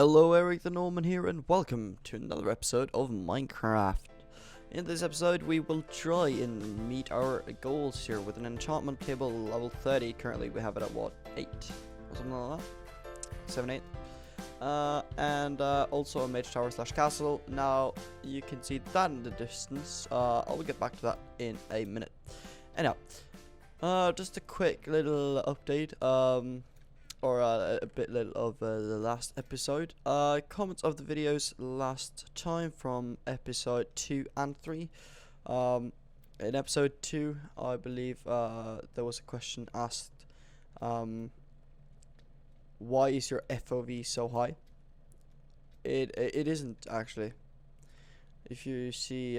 Hello, Eric the Norman here, and welcome to another episode of Minecraft. In this episode, we will try and meet our goals here with an enchantment table level 30. Currently, we have it at what, 8 or something like that? 7, 8. And also a Mage Tower / castle. Now, you can see that in the distance. I'll get back to that in a minute. Anyhow, just a quick little update. Or a bit little of the last episode. Comments of the videos last time from episode 2 and 3. In episode 2, I believe there was a question asked, why is your FOV so high? It isn't actually. If you see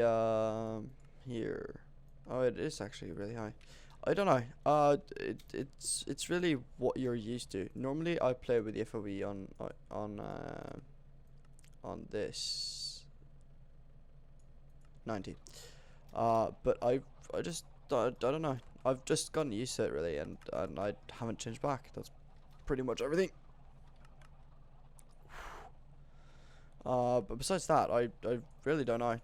here, oh, it is actually really high. I don't know. It's really what you're used to. Normally, I play with the FOV on this 90. But I don't know. I've just gotten used to it really, and I haven't changed back. That's pretty much everything. But besides that, I really don't know.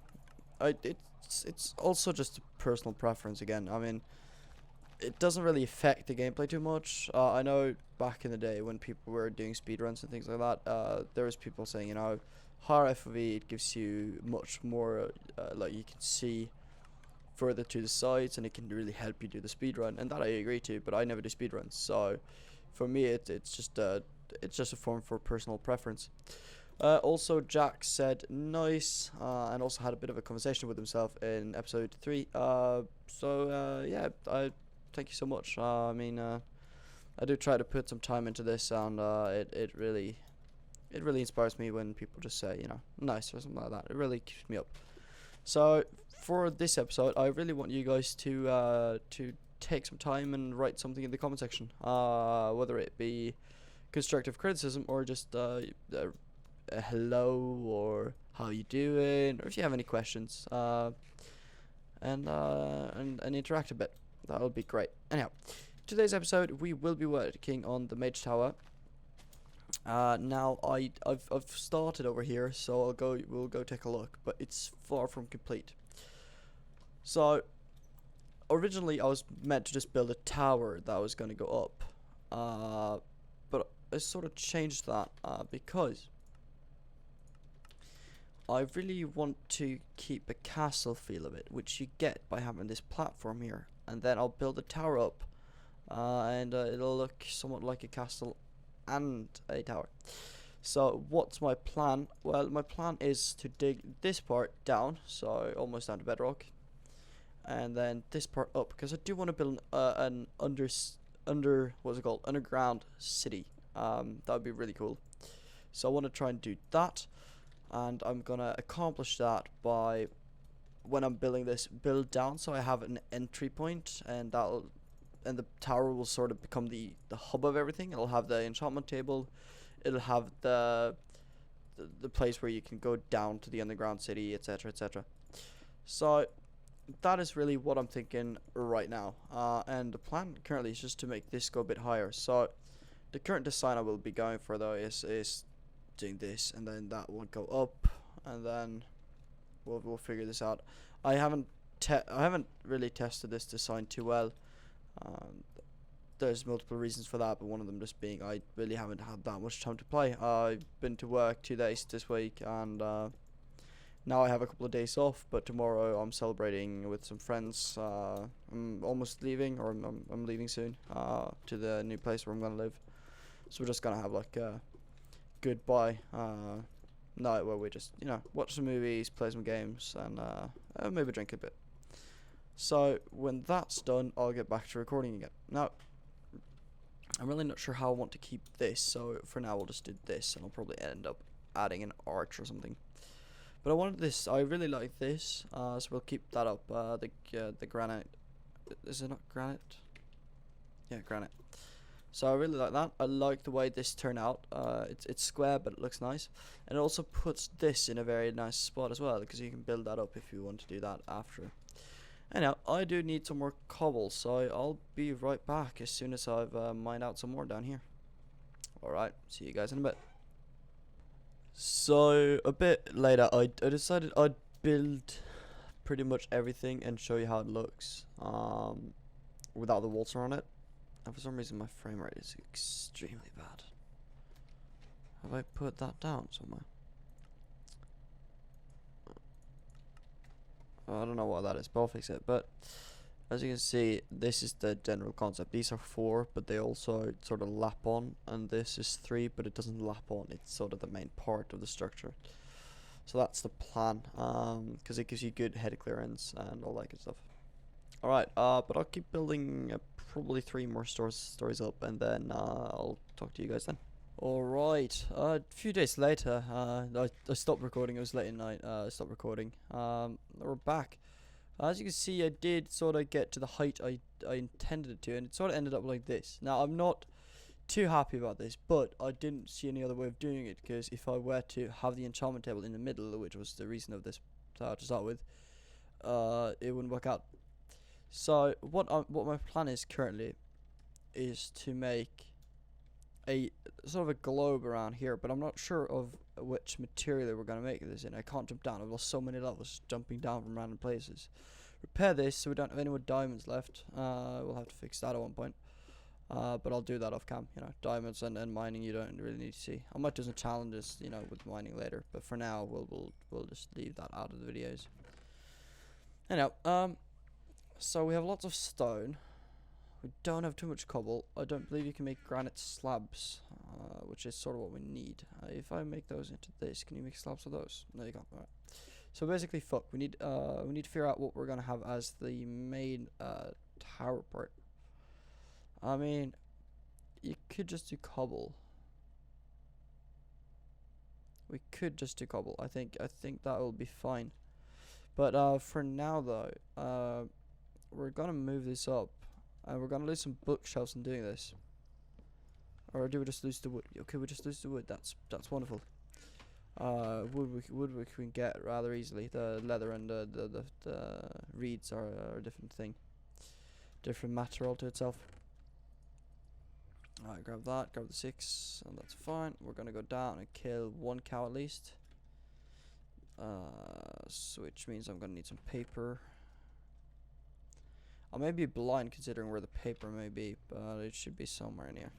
It's also just a personal preference again. I mean, it doesn't really affect the gameplay too much. I know back in the day when people were doing speedruns and things like that, there was people saying, you know, higher FOV, it gives you much more, like you can see further to the sides, and it can really help you do the speedrun, and that I agree to, but I never do speedruns, so for me it's just a form for personal preference. Also, Jack said nice, and also had a bit of a conversation with himself in episode 3, yeah, thank you so much. I mean, I do try to put some time into this, and it really inspires me when people just say, you know, nice or something like that. It really keeps me up. So for this episode, I really want you guys to take some time and write something in the comment section, whether it be constructive criticism or just a hello or how you doing, or if you have any questions, and interact a bit. That would be great. Anyhow, today's episode we will be working on the Mage Tower. Now I've started over here, so we'll go take a look, but it's far from complete. So originally I was meant to just build a tower that was going to go up, but I sort of changed that because I really want to keep a castle feel of it, which you get by having this platform here. And then I'll build a tower up, and it'll look somewhat like a castle and a tower. So what's my plan? Well, my plan is to dig this part down, so almost down to bedrock, and then this part up, because I do want to build an underground city. That would be really cool. So I want to try and do that, and I'm gonna accomplish that by, when I'm building this, build down so I have an entry point, and the tower will sort of become the hub of everything. It'll have the enchantment table, it'll have the place where you can go down to the underground city, etc, etc. So that is really what I'm thinking right now, and the plan currently is just to make this go a bit higher. So the current design I will be going for though is doing this, and then that will go up, and then we'll figure this out. I haven't really tested this design too well. There's multiple reasons for that, but one of them just being I really haven't had that much time to play. I've been to work 2 days this week, and now I have a couple of days off, but tomorrow I'm celebrating with some friends. I'm almost leaving, or I'm leaving soon, to the new place where I'm gonna live. So we're just gonna have like a goodbye night where we just, you know, watch some movies, play some games, and maybe drink a bit. So when that's done, I'll get back to recording again. Now, I'm really not sure how I want to keep this, so for now we'll just do this, and I'll probably end up adding an arch or something. But I wanted this, I really like this, so we'll keep that up. The granite, is it not granite? Yeah, granite. So I really like that. I like the way this turned out. It's square, but it looks nice, and it also puts this in a very nice spot as well, because you can build that up if you want to do that after. Anyhow, I do need some more cobble, so I'll be right back as soon as I've mined out some more down here. Alright, see you guys in a bit. So a bit later, I decided I'd build pretty much everything and show you how it looks, without the walls on it. And for some reason, my frame rate is extremely bad. Have I put that down somewhere? I don't know what that is, but I'll fix it. But as you can see, this is the general concept. These are 4, but they also sort of lap on, and this is 3, but it doesn't lap on. It's sort of the main part of the structure. So that's the plan, because it gives you good head clearance and all that good stuff. Alright, but I'll keep building probably 3 more stories up, and then I'll talk to you guys then. Alright, a few days later, I stopped recording. It was late at night. I stopped recording. We're back. As you can see, I did sort of get to the height I intended it to, and it sort of ended up like this. Now, I'm not too happy about this, but I didn't see any other way of doing it, because if I were to have the enchantment table in the middle, which was the reason of this tower to start with, it wouldn't work out. So what my plan is currently is to make a sort of a globe around here, but I'm not sure of which material we're going to make this in. I can't jump down. I've lost so many levels jumping down from random places. Repair this so we don't have any more diamonds left. We'll have to fix that at one point. But I'll do that off cam. You know, diamonds and mining you don't really need to see. I might do some challenges, you know, with mining later, but for now we'll just leave that out of the videos. Anyhow, so we have lots of stone. We don't have too much cobble. I don't believe you can make granite slabs, which is sort of what we need. If I make those into this, can you make slabs of those? No, you can't. All right. So basically, we need to figure out what we're gonna have as the main tower part. I mean, you could just do cobble. We could just do cobble. I think that will be fine. But for now, though, we're gonna move this up. We're gonna lose some bookshelves in doing this. Or do we just lose the wood? Okay, we just lose the wood. That's wonderful. Wood we can get rather easily. The leather and the reeds are a different thing. Different matter all to itself. Alright, grab that. Grab the 6, and that's fine. We're gonna go down and kill 1 cow at least. So which means I'm gonna need some paper. I may be blind considering where the paper may be, but it should be somewhere in here.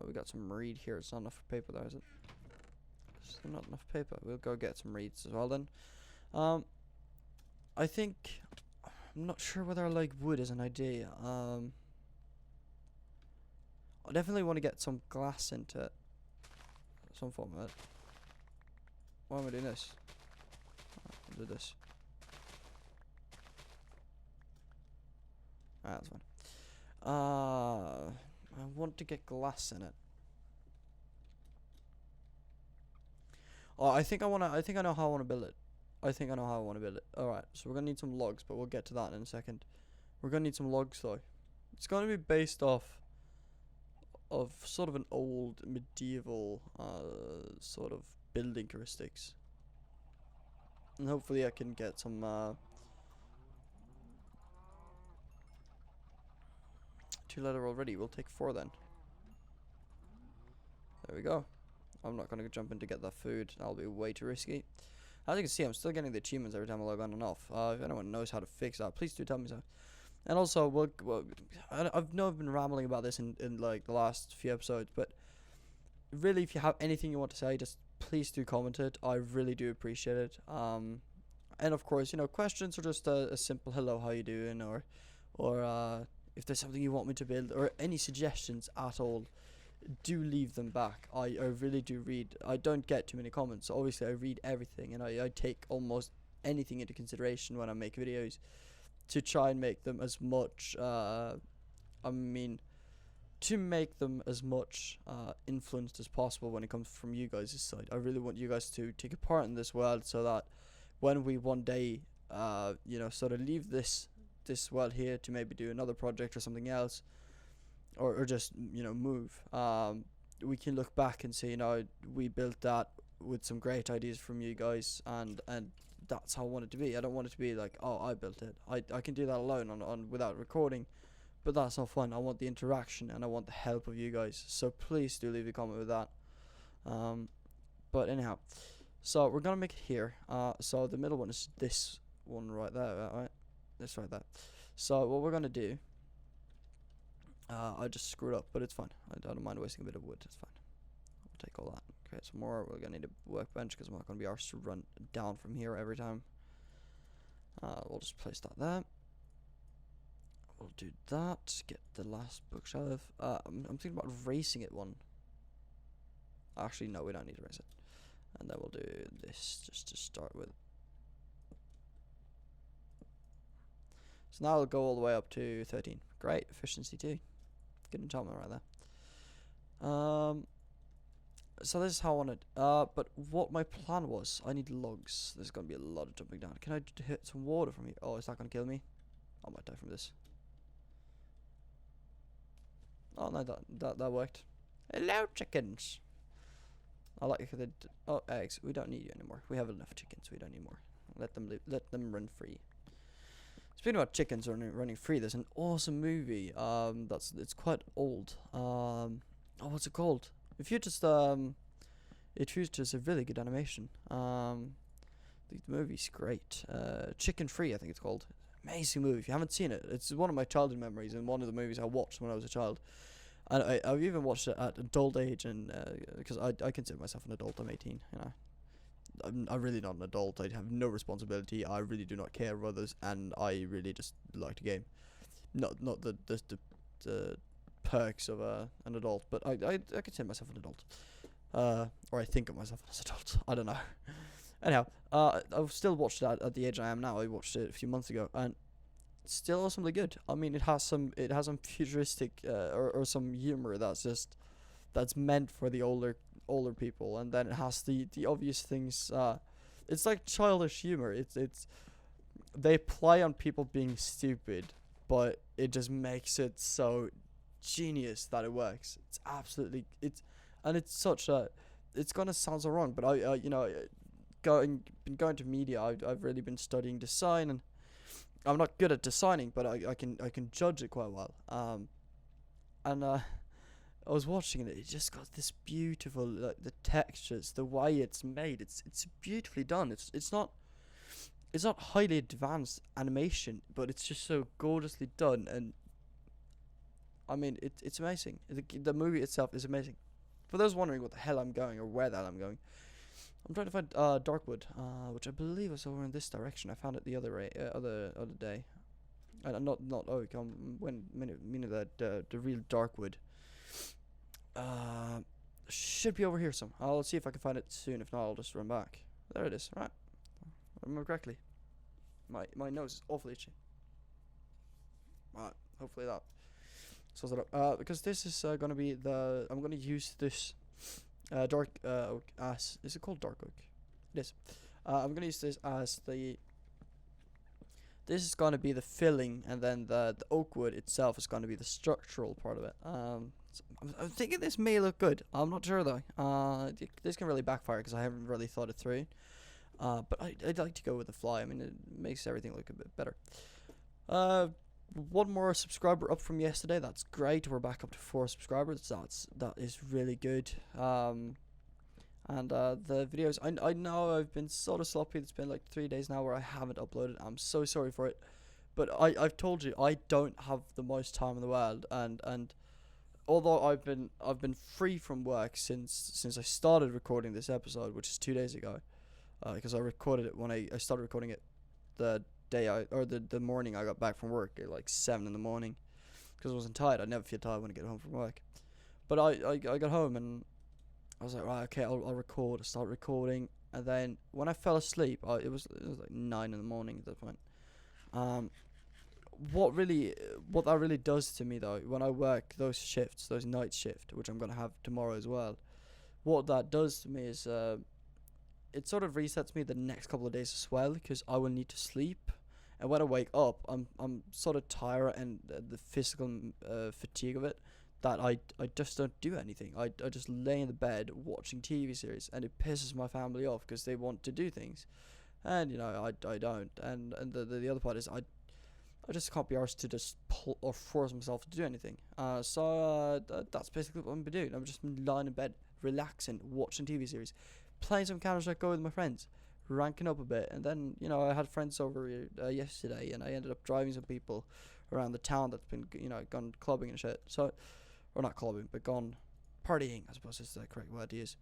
We got some reed here. It's not enough paper though, is it? Still not enough paper. We'll go get some reeds as well then. I think I'm not sure whether I like wood as an idea. I definitely want to get some glass into it. Some form of it. Why am I doing this? I'll do this. That's fine. I want to get glass in it. Oh, I think I know how I want to build it. Alright, so we're gonna need some logs, but we'll get to that in a second. We're gonna need some logs though. It's gonna be based off of sort of an old medieval sort of building heuristics. And hopefully I can get some 2 leather already. We'll take 4 then. There we go. I'm not going to jump in to get that food. That'll be way too risky. As you can see, I'm still getting the achievements every time I log on and off. If anyone knows how to fix that, please do tell me so. And also, I know I've been rambling about this in like the last few episodes, but really, if you have anything you want to say, just please do comment it. I really do appreciate it. And of course, you know, questions are just a simple hello, how you doing, or if there's something you want me to build, or any suggestions at all, do leave them back. I really do read. I don't get too many comments, so obviously I read everything, and I take almost anything into consideration when I make videos to try and make them as much influenced as possible when it comes from you guys' side. I really want you guys to take a part in this world, so that when we one day you know, sort of leave this world here to maybe do another project or something else, or just, you know, move, we can look back and say, you know, we built that with some great ideas from you guys, and that's how I want it to be. I don't want it to be like, oh, I built it. I can do that alone on without recording, but that's not fun. I want the interaction, and I want the help of you guys, so please do leave a comment with that. But anyhow, so we're gonna make it here. So the middle one is this one right there, right? This right there. So what we're gonna do, I just screwed up, but it's fine. I don't mind wasting a bit of wood. It's fine. We'll take all that. Create some more. We're gonna need a workbench because I'm not gonna be arsed to run down from here every time. We'll just place that there. We'll do that. Get the last bookshelf. I'm thinking about racing it one. Actually, no, we don't need to race it. And then we'll do this just to start with. So now it'll go all the way up to 13. Great, efficiency 2. Good enchantment right there. So this is how I want it. But what my plan was, I need logs. There's gonna be a lot of jumping down. Can I hit some water from here? Oh, is that gonna kill me? I might die from this. Oh no, that worked. Hello, chickens. I like how they. Oh, eggs. We don't need you anymore. We have enough chickens. We don't need more. Let them live. Let them run free. Speaking about chickens running free, there's an awesome movie. It's quite old. Oh, what's it called? It features a really good animation. The movie's great. Chicken Free, I think it's called. Amazing movie. If you haven't seen it, it's one of my childhood memories and one of the movies I watched when I was a child. And I've even watched it at adult age, and because I consider myself an adult. I'm 18. You know, I'm really not an adult. I have no responsibility. I really do not care about others, and I really just like the game. Not the perks of an adult, but I consider myself an adult. Or I think of myself as an adult. I don't know. Anyhow, I've still watched it at the age I am now. I watched it a few months ago, and it's still awesomely good. I mean, it has some futuristic or some humor that's meant for the older people, and then it has the obvious things. It's like childish humor. It's they play on people being stupid, but it just makes it so genius that it works. It's absolutely it's gonna sound so wrong, but I been going to media. I've really been studying design, and I'm not good at designing, but I can judge it quite well. I was watching it. It just got this beautiful, like, the textures, the way it's made. It's beautifully done. It's not highly advanced animation, but it's just so gorgeously done. And I mean, it's amazing. The movie itself is amazing. For those wondering what the hell I'm going or where the hell I'm going, I'm trying to find Darkwood, which I believe was over in this direction. I found it the other day. Not oak. Meaning the real Darkwood. Should be over here some. I'll see if I can find it soon. If not, I'll just run back. There it is. Right. I remember correctly. My nose is awfully itchy. Right. Hopefully that sorts it up. Because this is gonna be I'm gonna use this dark oak as. Is it called dark oak? It is. I'm gonna use this as the. This is gonna be the filling, and then the oak wood itself is gonna be the structural part of it. So I'm thinking this may look good. I'm not sure though. This can really backfire because I haven't really thought it through. But I'd like to go with the fly. I mean, it makes everything look a bit better. One more subscriber up from yesterday. That's great. We're back up to 4 subscribers. That is really good. And the videos, I know I've been sort of sloppy. It's been like 3 days now where I haven't uploaded. I'm so sorry for it, but I've told you I don't have the most time in the world, and although I've been free from work since I started recording this episode, which is 2 days ago, because I recorded it when I started recording it the day the morning I got back from work at like 7 in the morning, because I wasn't tired. I never feel tired when I get home from work, but I got home and I was like, right, okay, I'll record. I start recording, and then when I fell asleep, it was like 9 in the morning at that point. What that really does to me though, when I work those shifts, those night shift, which I'm gonna have tomorrow as well, what that does to me is it sort of resets me the next couple of days as well, because I will need to sleep, and when I wake up, I'm sort of tired, and the physical fatigue of it, that I just don't do anything. I just lay in the bed watching TV series, and it pisses my family off because they want to do things, and I don't. And the other part is I just can't be arsed to just pull or force myself to do anything. That's basically what I've been doing. I'm just lying in bed, relaxing, watching TV series, playing some Counter-Strike Go with my friends, ranking up a bit, and then I had friends over yesterday, and I ended up driving some people around the town that's been gone clubbing and shit. So, or not clubbing, but gone partying, I suppose is the correct word to use.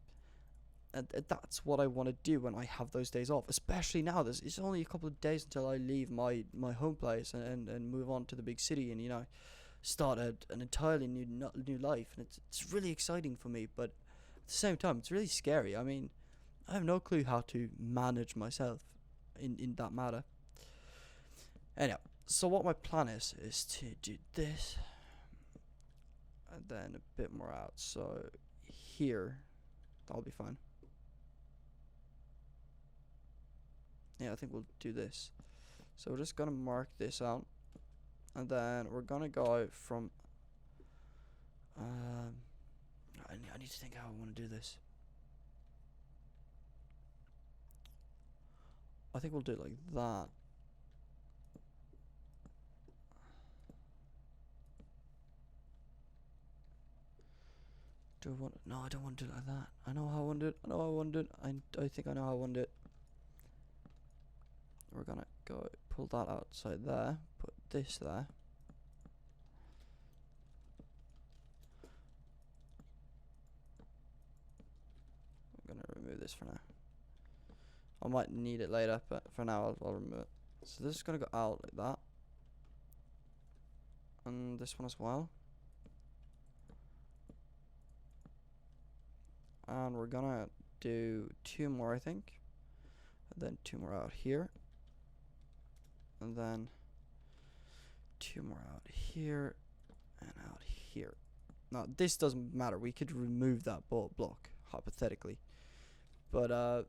And that's what I want to do when I have those days off, especially now. It's only a couple of days until I leave my home place and move on to the big city and start an entirely new life, and it's really exciting for me, but at the same time it's really scary. I mean, I have no clue how to manage myself in that matter. Anyhow, so what my plan is to do this and then a bit more out. So here, that'll be fine. Yeah, I think we'll do this. So we're just gonna mark this out, and then we're gonna go from I need to think how I want to do this. I think we'll do it like that. Do I want it? No, I don't want to do it like that. I know how I want to do it. I know how I want to do it. I think I know how I want to do it. We're gonna go pull that outside there, put this there. I'm gonna remove this for now. I might need it later, but for now I'll remove it. So this is gonna go out like that, and this one as well. And we're gonna do 2 more, I think, and then 2 more out here, and then 2 more out here and out here. Now this doesn't matter, we could remove that block hypothetically, but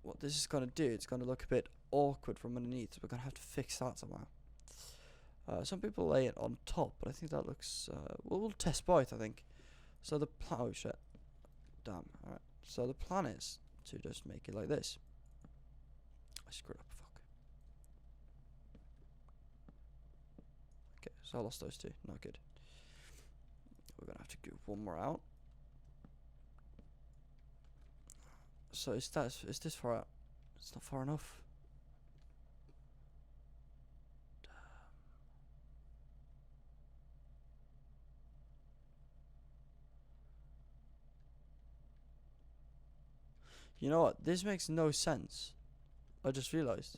what this is gonna do, it's gonna look a bit awkward from underneath, so we're gonna have to fix that somehow. Some people lay it on top, but I think that looks we'll test both, I think. So the oh shit, damn. Alright, so the plan is to just make it like this. I screwed up, fuck. Okay, so I lost those 2, not good. We're gonna have to do 1 more out. So is this far out? It's not far enough. You know what? This makes no sense. I just realized.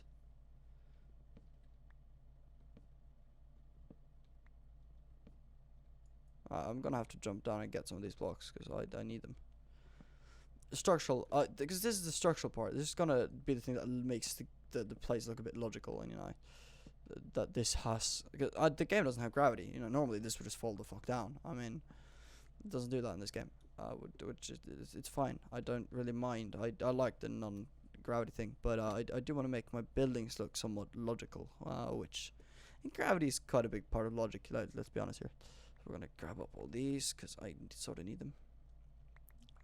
I'm gonna have to jump down and get some of these blocks because I need them. Structural, because this is the structural part. This is gonna be the thing that makes the place look a bit logical, and that this has, because the game doesn't have gravity. Normally this would just fall the fuck down. I mean, it doesn't do that in this game. Which it's fine. I don't really mind. I like the non-gravity thing, but I do want to make my buildings look somewhat logical, which gravity is quite a big part of logic. Let's be honest here. So we're gonna grab up all these because I sort of need them.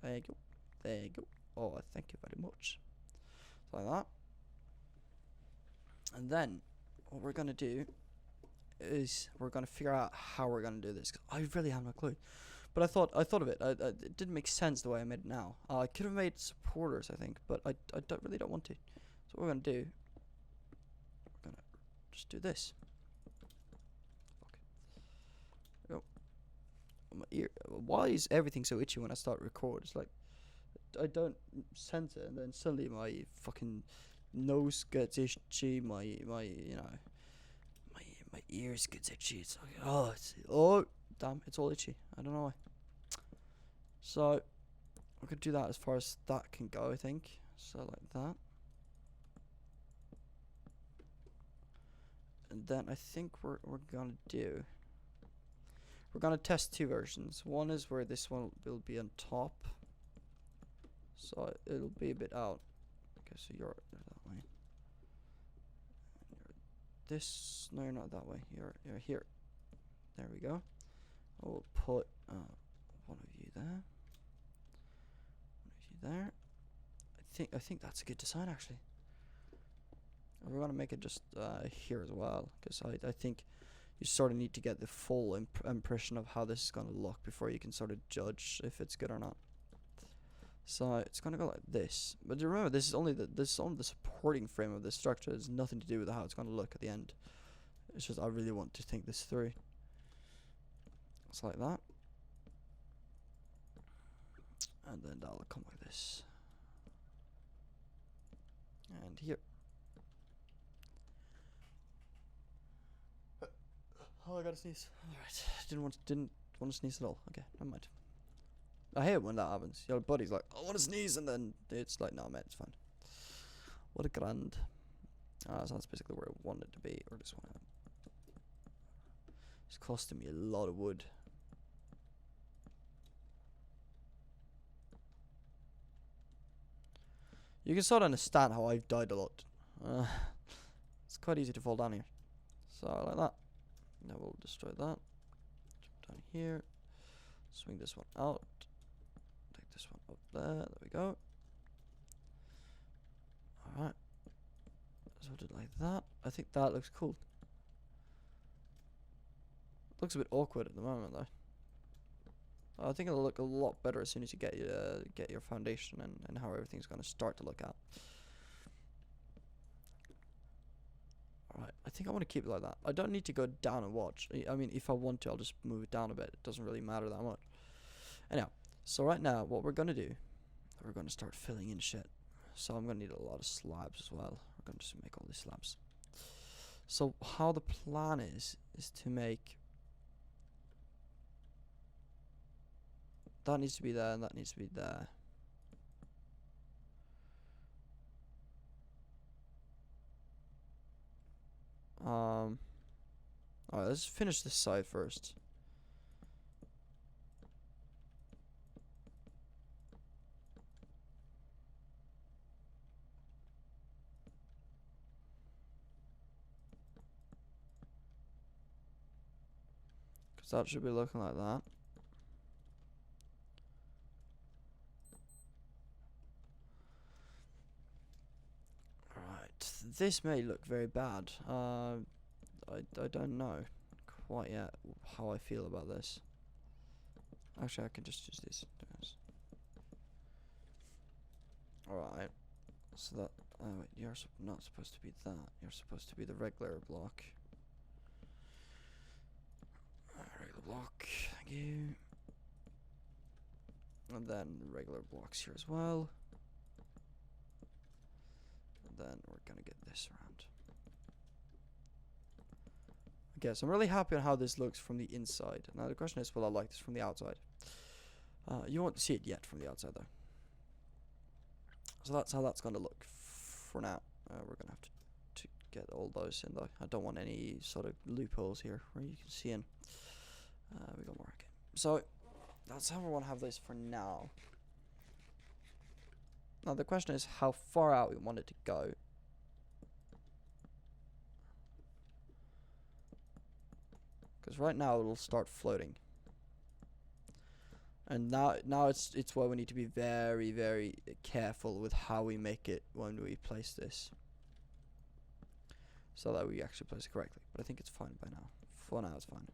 There you go. There you go. Oh, thank you very much. So like that. And then what we're gonna do is we're gonna figure out how we're gonna do this, because I really have no clue. But I thought of it. It didn't make sense the way I made it now. I could have made supporters, I think, but I really don't want to. So what we're gonna do, we're gonna just do this. Okay. Oh, my ear. Why is everything so itchy when I start record? It's like I don't sense it, and then suddenly my fucking nose gets itchy. My ears gets itchy. It's like oh damn, it's all itchy. I don't know why. So we could do that as far as that can go, I think. So like that. And then I think we're gonna do, we're gonna test 2 versions. One is where this one will be on top, so it'll be a bit out. Okay, so you're that way. You're this, no, you're not that way. You're here. There we go. I will put one of you there. One of you there. I think that's a good design, actually. We're gonna make it just here as well, because I think you sort of need to get the full impression of how this is gonna look before you can sort of judge if it's good or not. So it's gonna go like this, but remember this is only the supporting frame of this structure. It has nothing to do with how it's gonna look at the end. It's just I really want to think this through. It's like that, and then that'll come like this, and here. Oh, I gotta sneeze. Alright, didn't want to sneeze at all. Okay, never mind. I hate it when that happens. Your body's like, I want to sneeze, and then it's like, no, mate, it's fine. What a grand. So that's basically where I want it to be, or just want to. It's costing me a lot of wood. You can sort of understand how I've died a lot. It's quite easy to fall down here. So like that. Now we'll destroy that. Jump down here. Swing this one out. Take this one up there. There we go. Alright. So do it like that. I think that looks cool. Looks a bit awkward at the moment though. I think it'll look a lot better as soon as you get your foundation and how everything's going to start to look out. Alright, I think I want to keep it like that. I don't need to go down and watch. I mean, if I want to, I'll just move it down a bit. It doesn't really matter that much. Anyhow, so right now, what we're going to do, we're going to start filling in shit. So I'm going to need a lot of slabs as well. We're going to just make all these slabs. So how the plan is to make... That needs to be there, and that needs to be there. Alright, let's finish this side first. Because that should be looking like that. This may look very bad. I don't know quite yet how I feel about this. Actually, I can just use this. Alright. So that... Oh wait, you're not supposed to be that. You're supposed to be the regular block. Regular block. Thank you. And then regular blocks here as well. Then we're gonna get this around. Okay, so I'm really happy on how this looks from the inside. Now the question is, will I like this from the outside? You won't see it yet from the outside though. So that's how that's gonna look for now. We're gonna have to get all those in though. I don't want any sort of loopholes here where you can see in. We got more. Okay, so that's how we want to have this for now. Now the question is how far out we want it to go. Because right now it'll start floating. And now it's why we need to be very, very careful with how we make it when we place this. So that we actually place it correctly. But I think it's fine by now. For now it's fine.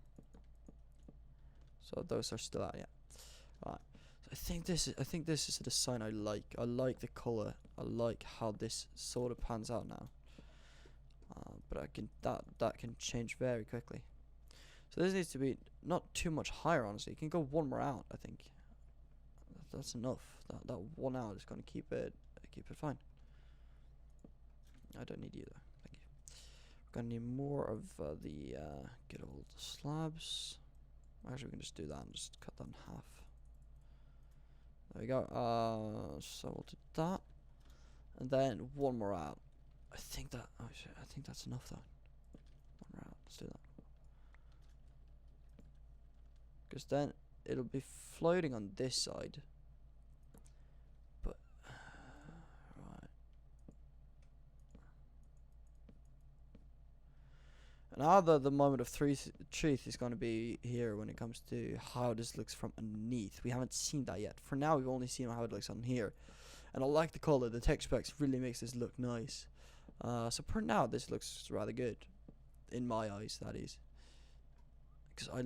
So those are still out, yeah. Alright. I think this is a design I like. I like the color. I like how this sort of pans out now. But that can change very quickly. So this needs to be not too much higher, honestly. You can go one more out, I think. That's enough. That one out is going to keep it fine. I don't need you though. Thank you. We're gonna need more of the good old slabs. Actually, we can just do that and just cut that in half. There we go. So we'll do that, and then one more out. I think that. Oh shit! I think that's enough though. One more out. Let's do that. Because then it'll be floating on this side. But right. And now the moment of truth is going to be here when it comes to how this looks from underneath. We haven't seen that yet. For now, we've only seen how it looks on here. And I like the color. The texture packs really makes this look nice. So for now, this looks rather good, in my eyes. That is, because I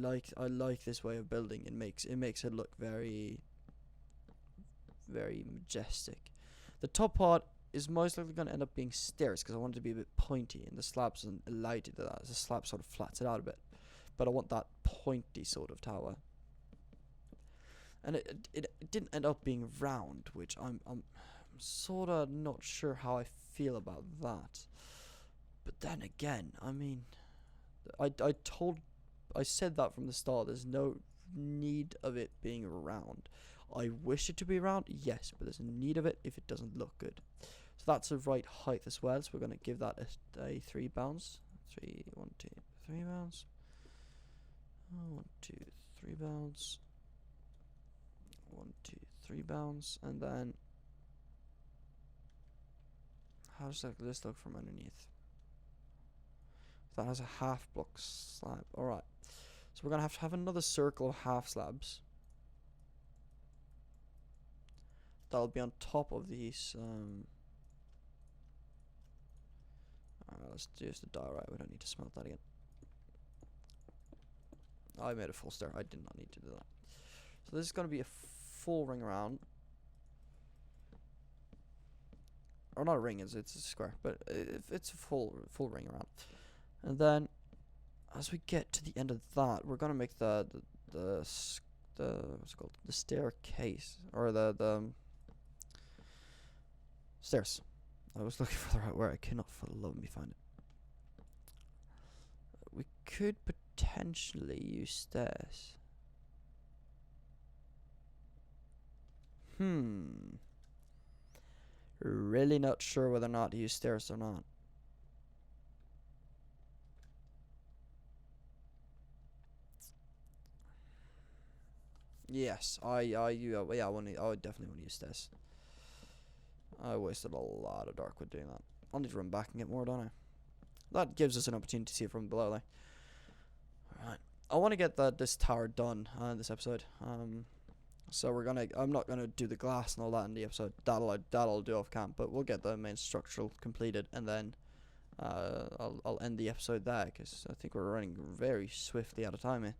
like this way of building. It makes it look very very majestic. The top part is most likely going to end up being stairs because I want it to be a bit pointy, and the slab doesn't allow you to do that. The slab sort of flats it out a bit, but I want that pointy sort of tower. And it didn't end up being round, which I'm sort of not sure how I feel about that. But then again, I mean, I said that from the start. There's no need of it being round. I wish it to be round, yes, but there's a need of it if it doesn't look good. So that's the right height as well. So we're gonna give that a 3 bounce. 1, 2, 3 bounce. 1, 2, 3 bounce. 1, 2, 3 bounce, and then how does this look from underneath? That has a half block slab. Alright. So we're gonna have to have another circle of half slabs. That'll be on top of these. Let's use the diorite. We don't need to smelt that again. I made a full stair. I did not need to do that. So this is gonna be a full ring around. Or not a ring, it's a square, but it's a full ring around. And then, as we get to the end of that, we're gonna make the what's it called? The staircase, or the stairs. I was looking for the right word. I cannot for the love of me find it. We could potentially use stairs. Really not sure whether or not to use stairs or not. Yes, I definitely want to use stairs. I wasted a lot of dark wood doing that. I'll need to run back and get more, don't I? That gives us an opportunity to see it from below, like. Alright. I want to get this tower done in this episode. So I'm not gonna do the glass and all that in the episode. That'll do off camp, but we'll get the main structural completed, and then I'll end the episode there because I think we're running very swiftly out of time here.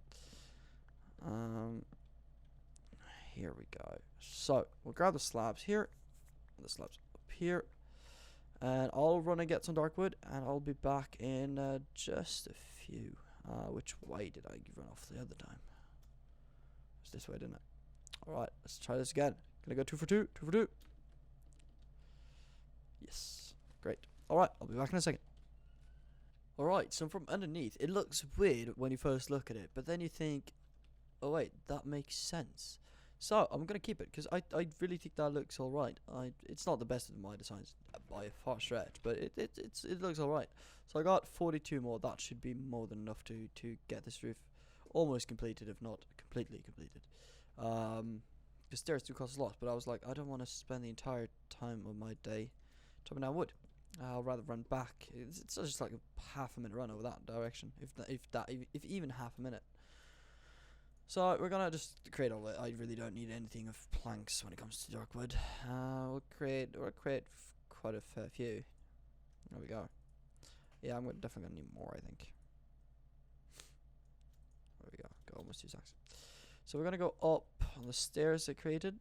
Here we go. So we'll grab the slabs here, the slabs up here, and I'll run and get some dark wood, and I'll be back in just a few. Which way did I run off the other time? It's this way, didn't it? Alright, let's try this again. Gonna go 2 for 2. 2 for 2. Yes. Great. Alright, I'll be back in a second. Alright, so from underneath, it looks weird when you first look at it, but then you think, oh wait, that makes sense. So, I'm gonna keep it, because I really think that looks alright. It's not the best of my designs by a far stretch, but it looks alright. So I got 42 more. That should be more than enough to get this roof almost completed, if not completely completed. The stairs do cost a lot, but I was like, I don't want to spend the entire time of my day chopping down wood. I'll rather run back. It's just like a half a minute run over that direction, if even half a minute. So we're gonna just create all it. I really don't need anything of planks when it comes to dark wood. We'll create quite a fair few. There we go. Yeah, I'm definitely gonna need more, I think. There we go. Got almost 2 stacks. So we're gonna go up on the stairs I created.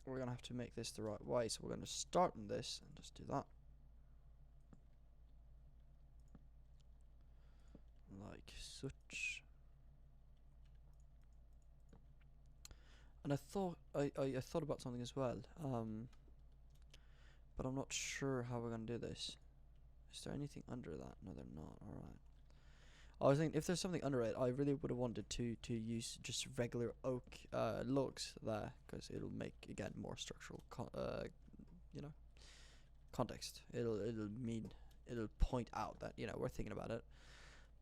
We're gonna have to make this the right way. So we're gonna start on this and just do that. Like such. And I thought about something as well. But I'm not sure how we're gonna do this. Is there anything under that? No, they're not. Alright. I was thinking if there's something under it, I really would have wanted to use just regular oak logs there, because it'll make again more structural context. It'll point out that we're thinking about it.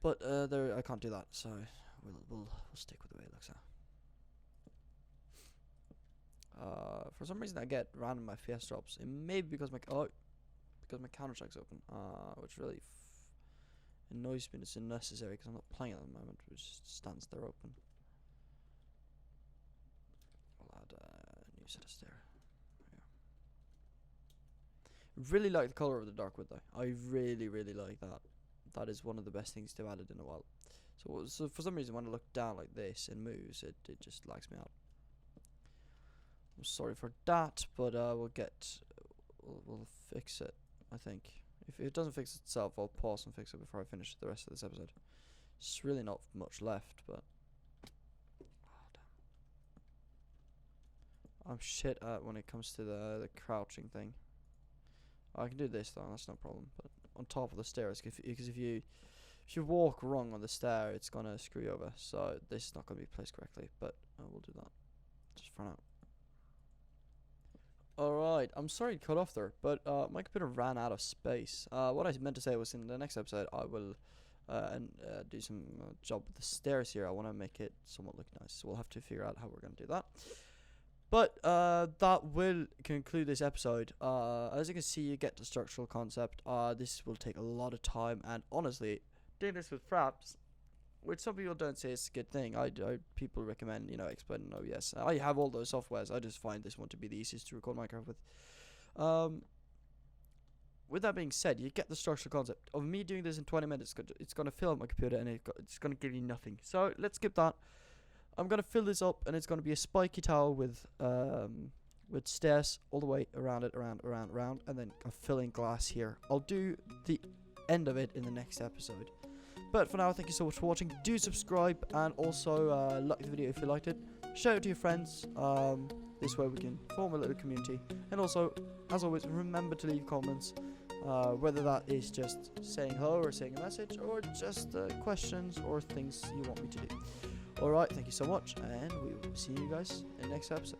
But I can't do that, so we'll stick with the way it looks now. For some reason I get random FPS drops. It may be because my Counter Strike's open, which really annoys me. It's unnecessary because I'm not playing at the moment, which just stands there open. I'll add a new set of stair. Really like the color of the dark wood though. I really like that. That is one of the best things they've added in a while. So for some reason when I look down like this and moves, it just lags me out. I'm sorry for that, but we'll fix it, I think. If it doesn't fix itself, I'll pause and fix it before I finish the rest of this episode. It's really not much left, but oh, damn. I'm shit at when it comes to the crouching thing. I can do this though, that's no problem. But on top of the stairs, because if you walk wrong on the stair, it's gonna screw you over. So this is not gonna be placed correctly, but we'll do that just for now. Alright, I'm sorry to cut off there, but my computer ran out of space. What I meant to say was in the next episode I will do some job with the stairs here. I want to make it somewhat look nice, so we'll have to figure out how we're going to do that. But that will conclude this episode. As you can see, you get the structural concept. This will take a lot of time, and honestly, doing this with fraps, which some people don't say is a good thing. People recommend, exploiting OBS. I have all those softwares. I just find this one to be the easiest to record Minecraft with. With that being said, you get the structural concept of me doing this in 20 minutes. It's gonna fill up my computer, and it's gonna give you nothing. So let's skip that. I'm gonna fill this up, and it's gonna be a spiky tower with stairs all the way around it, around, and then a filling glass here. I'll do the end of it in the next episode. But for now, thank you so much for watching. Do subscribe, and also like the video if you liked it. Share it to your friends. This way we can form a little community. And also, as always, remember to leave comments. Whether that is just saying hello or saying a message, or just questions or things you want me to do. Alright, thank you so much, and we will see you guys in the next episode.